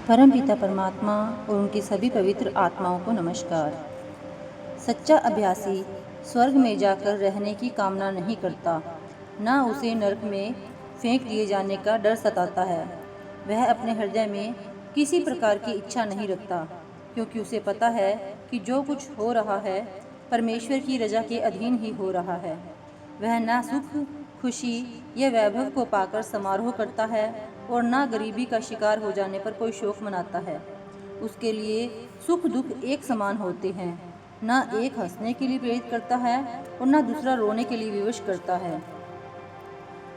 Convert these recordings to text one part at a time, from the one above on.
परमपिता परमात्मा और उनकी सभी पवित्र आत्माओं को नमस्कार। सच्चा अभ्यासी स्वर्ग में जाकर रहने की कामना नहीं करता, ना उसे नरक में फेंक दिए जाने का डर सताता है। वह अपने हृदय में किसी प्रकार की इच्छा नहीं रखता, क्योंकि उसे पता है कि जो कुछ हो रहा है परमेश्वर की रजा के अधीन ही हो रहा है। वह ना सुख, खुशी या वैभव को पाकर समारोह करता है और ना गरीबी का शिकार हो जाने पर कोई शोक मनाता है। उसके लिए सुख दुख एक समान होते हैं, ना एक हंसने के लिए प्रेरित करता है और ना दूसरा रोने के लिए विवश करता है।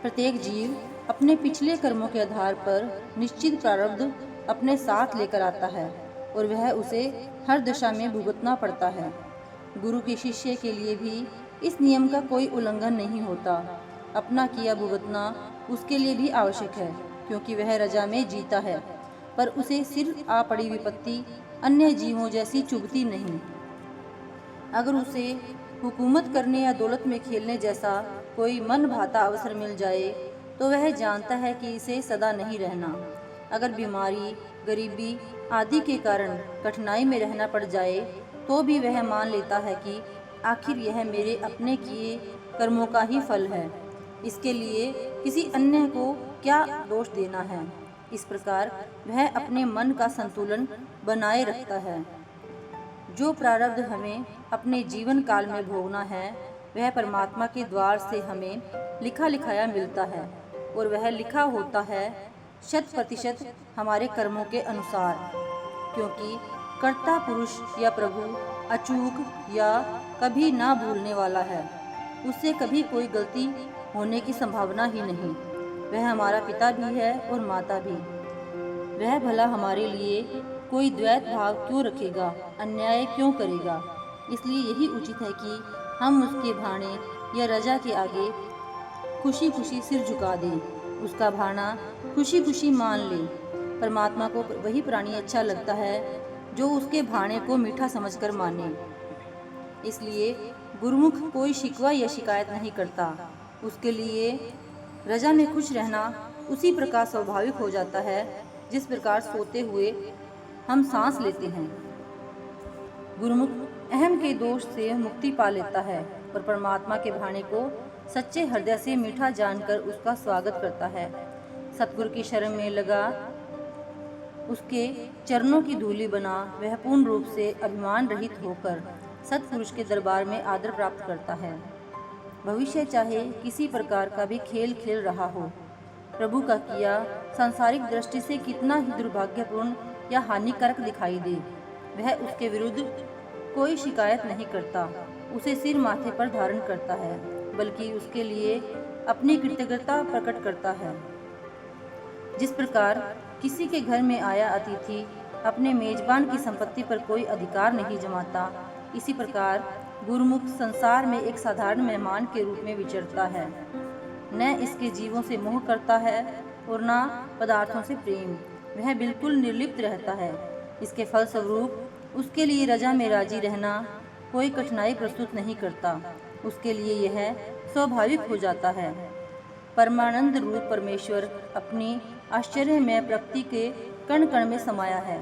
प्रत्येक जीव अपने पिछले कर्मों के आधार पर निश्चित प्रारब्ध अपने साथ लेकर आता है और वह उसे हर दशा में भुगतना पड़ता है। गुरु के शिष्य के लिए भी इस नियम का कोई उल्लंघन नहीं होता। अपना किया भुगतना उसके लिए भी आवश्यक है, क्योंकि वह रजा में जीता है, पर उसे सिर आ पड़ी विपत्ति अन्य जीवों जैसी चुभती नहीं। अगर उसे हुकूमत करने या दौलत में खेलने जैसा कोई मन भाता अवसर मिल जाए तो वह जानता है कि इसे सदा नहीं रहना। अगर बीमारी, गरीबी आदि के कारण कठिनाई में रहना पड़ जाए तो भी वह मान लेता है कि आखिर यह मेरे अपने किए कर्मों का ही फल है, इसके लिए किसी अन्य को क्या दोष देना है। इस प्रकार वह अपने मन का संतुलन बनाए रखता है। जो प्रारब्ध हमें अपने जीवन काल में भोगना है वह परमात्मा के द्वार से हमें लिखा लिखाया मिलता है, और वह लिखा होता है 100% हमारे कर्मों के अनुसार, क्योंकि कर्ता पुरुष या प्रभु अचूक या कभी ना भूलने वाला है। उससे कभी कोई गलती होने की संभावना ही नहीं। वह हमारा पिता भी है और माता भी। वह भला हमारे लिए कोई द्वैत भाव क्यों रखेगा, अन्याय क्यों करेगा। इसलिए यही उचित है कि हम उसके भाणे या रजा के आगे खुशी खुशी सिर झुका दें, उसका भाना खुशी खुशी मान लें। परमात्मा को वही प्राणी अच्छा लगता है जो उसके भाणे को मीठा समझकर माने। इसलिए गुरुमुख कोई शिकवा या शिकायत नहीं करता। उसके लिए रजा में खुश रहना उसी प्रकार स्वाभाविक हो जाता है जिस प्रकार सोते हुए हम सांस लेते हैं। गुरुमुख अहम के दोष से मुक्ति पा लेता है और परमात्मा के भाणे को सच्चे हृदय से मीठा जानकर उसका स्वागत करता है। सतगुरु की शरण में लगा उसके चरणों की धूलि बना वह पूर्ण रूप से अभिमान रहित होकर सतपुरुष के दरबार में आदर प्राप्त करता है। भविष्य चाहे किसी प्रकार का भी खेल खेल रहा हो, प्रभु का किया सांसारिक दृष्टि से कितना ही दुर्भाग्यपूर्ण या हानिकारक दिखाई दे, वह उसके विरुद्ध कोई शिकायत नहीं करता, उसे सिर माथे पर धारण करता है, बल्कि उसके लिए अपनी कृतज्ञता प्रकट करता है। जिस प्रकार किसी के घर में आया अतिथि अपने मेजबान की संपत्ति पर कोई अधिकार नहीं जमाता, इसी प्रकार गुरुमुख संसार में एक साधारण मेहमान के रूप में विचरता है। न इसके जीवों से मोह करता है और न पदार्थों से प्रेम। वह बिल्कुल निर्लिप्त रहता है। इसके फलस्वरूप उसके लिए रजा में राजी रहना कोई कठिनाई प्रस्तुत नहीं करता। उसके लिए यह स्वाभाविक हो जाता है। परमानंद रूप परमेश्वर अपनी आश्चर्यमय प्रकृति के कण कण में समाया है,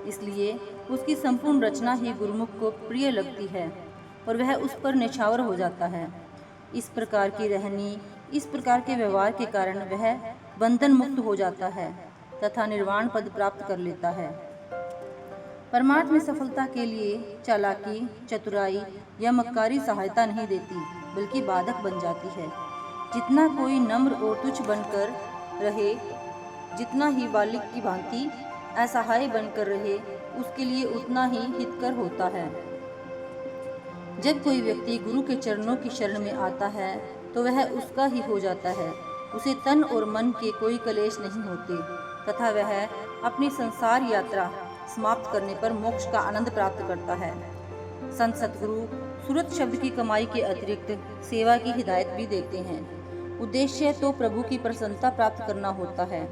इसलिए उसकी संपूर्ण रचना ही गुरुमुख को प्रिय लगती है और वह उस पर निछावर हो जाता है। इस प्रकार की रहनी, इस प्रकार के व्यवहार के कारण वह बंधन मुक्त हो जाता है तथा निर्वाण पद प्राप्त कर लेता है। परमार्थ में सफलता के लिए चालाकी, चतुराई या मक्कारी सहायता नहीं देती, बल्कि बाधक बन जाती है। जितना कोई नम्र और तुच्छ बनकर रहे, जितना ही बालिक की भांति असहाय बनकर रहे, उसके लिए उतना ही हितकर होता है। जब कोई व्यक्ति गुरु के चरणों की शरण में आता है तो वह उसका ही हो जाता है। उसे तन और मन के कोई कलेश नहीं होते तथा वह अपनी संसार यात्रा समाप्त करने पर मोक्ष का आनंद प्राप्त करता है। संत सतगुरु सूरत शब्द की कमाई के अतिरिक्त सेवा की हिदायत भी देते हैं। उद्देश्य तो प्रभु की प्रसन्नता प्राप्त करना होता है,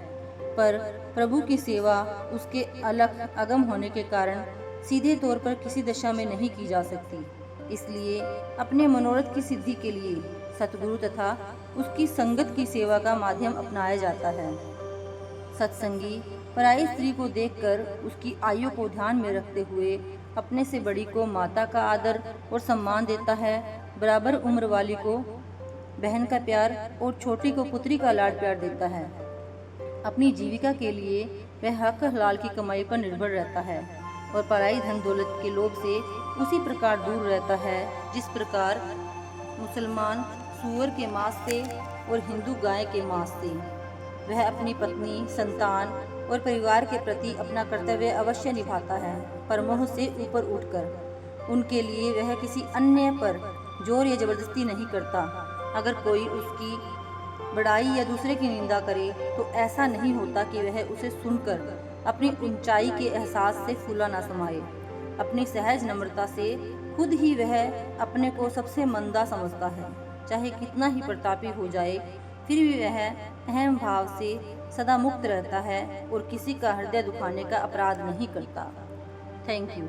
पर प्रभु की सेवा उसके अलग अगम होने के कारण सीधे तौर पर किसी दशा में नहीं की जा सकती। इसलिए अपने मनोरथ की सिद्धि के लिए सतगुरु तथा उसकी संगत की सेवा का माध्यम अपनाया जाता है। सत्संगी पराई स्त्री को देखकर उसकी आयु को ध्यान में रखते हुए अपने से बड़ी को माता का आदर और सम्मान देता है, बराबर उम्र वाली को बहन का प्यार और छोटी को पुत्री का लाड प्यार देता है। अपनी जीविका के लिए वह हक हलाल की कमाई पर निर्भर रहता है और पराई धन दौलत के लोभ से उसी प्रकार दूर रहता है जिस प्रकार मुसलमान सूअर के मांस से और हिंदू गाय के मांस से। वह अपनी पत्नी, संतान और परिवार के प्रति अपना कर्तव्य अवश्य निभाता है, पर मोह से ऊपर उठकर। उनके लिए वह किसी अन्य पर जोर या जबरदस्ती नहीं करता। अगर कोई उसकी बड़ाई या दूसरे की निंदा करे तो ऐसा नहीं होता कि वह उसे सुनकर अपनी ऊंचाई के एहसास से फूला ना समाये। अपनी सहज नम्रता से खुद ही वह अपने को सबसे मंदा समझता है। चाहे कितना ही प्रतापी हो जाए, फिर भी वह अहम भाव से सदा मुक्त रहता है और किसी का हृदय दुखाने का अपराध नहीं करता। Thank you.